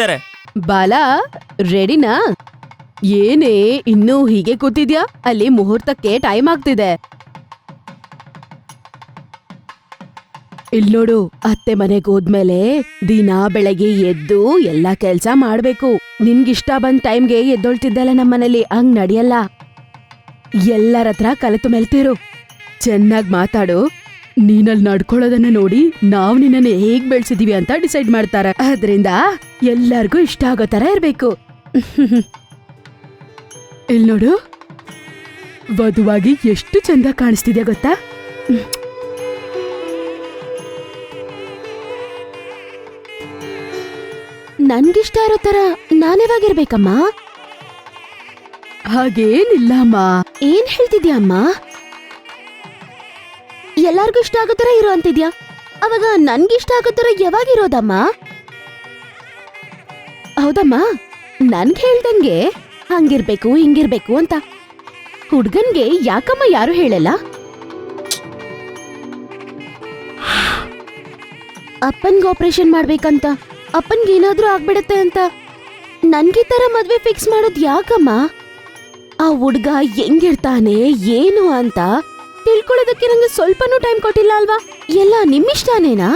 ಕೂತಿದ್ದಾರೆ. ಬಾಲಾ, ರೆಡಿನಾ? ಏನೇ ಇನ್ನೂ ಹೀಗೆ ಕೂತಿದ್ಯಾ? ಅಲ್ಲಿ ಮುಹೂರ್ತಕ್ಕೆ ಟೈಮ್ ಆಗ್ತಿದೆ. ಇಲ್ನೋಡು, ಅತ್ತೆ ಮನೆಗ್ ಹೋದ್ಮೇಲೆ ದಿನ ಬೆಳಗ್ಗೆ ಎದ್ದು ಎಲ್ಲಾ ಕೆಲ್ಸ ಮಾಡ್ಬೇಕು. ನಿನ್ಗಿಷ್ಟ ಬಂದ್ ಟೈಮ್ಗೆ ಎದ್ದೊಳ್ತಿದ್ದಲ್ಲ ನಮ್ಮನೇಲಿ, ಹಂಗ್ ನಡಿಯಲ್ಲ. ಎಲ್ಲರ ಹತ್ರ ಕಲಿತು ಮೆಲ್ತಿರು. ಚೆನ್ನಾಗ್ ಮಾತಾಡು. ನೀನಲ್ಲಿ ನಡ್ಕೊಳ್ಳೋದನ್ನ ನೋಡಿ ನಾವ್ ನಿನ್ನನ್ನ ಹೇಗ್ ಬೆಳ್ಸಿದೀವಿ ಅಂತ ಡಿಸೈಡ್ ಮಾಡ್ತಾರ. ಅದ್ರಿಂದ ಎಲ್ಲಾರ್ಗೂ ಇಷ್ಟ ಆಗೋ ತರ ಇರ್ಬೇಕು. ಇಲ್ ನೋಡು, ವಧುವಾಗಿ ಎಷ್ಟು ಚಂದ ಕಾಣಿಸ್ತಿದ್ಯಾ ಗೊತ್ತಾ? ನನ್ಗಿಷ್ಟ ಇರೋ ತರ ನಾನೇವಾಗಿರ್ಬೇಕಮ್ಮ. ಹಾಗೇನಿಲ್ಲ ಅಮ್ಮ. ಏನ್ ಹೇಳ್ತಿದ್ಯಾ ಅಮ್ಮ? ಎಲ್ಲಾರ್ಗೂ ಇಷ್ಟ ಆಗೋ ತರ ಇರೋ ಅಂತಿದ್ಯಾ? ಅವಾಗ ನನ್ಗಿಷ್ಟ ಆಗೋ ತರ ಯಾವಾಗಿರೋದಮ್ಮ? ಹೌದಮ್ಮ, ನನ್ಗೆ ಹೇಳ್ದಂಗೆ ಹಂಗಿರ್ಬೇಕು ಹಿಂಗಿರ್ಬೇಕು ಅಂತ. ಹುಡ್ಗನ್ಗೆ ಯಾಕಮ್ಮ ಯಾರು ಹೇಳಲ್ಲ? ಅಪ್ಪನ್ಗೆ ಆಪರೇಷನ್ ಮಾಡ್ಬೇಕಂತ, ಅಪ್ಪನ್ಗೇನಾದ್ರೂ ಆಗ್ಬಿಡತ್ತೆ ಅಂತ ನನ್ಗೆ ತರ ಮದ್ವೆ ಫಿಕ್ಸ್ ಮಾಡೋದ್ ಯಾಕಮ್ಮ? ಆ ಹುಡ್ಗ ಹೆಂಗಿರ್ತಾನೆ ಏನು ಅಂತ ತಿಳ್ಕೊಳ್ಳೋದಕ್ಕೆ ನಂಗೆ ಸ್ವಲ್ಪನೂ ಟೈಮ್ ಕೊಟ್ಟಿಲ್ಲ ಅಲ್ವಾ? ಎಲ್ಲ ನಿಮ್ಮಿಷ್ಟನೇನಾ?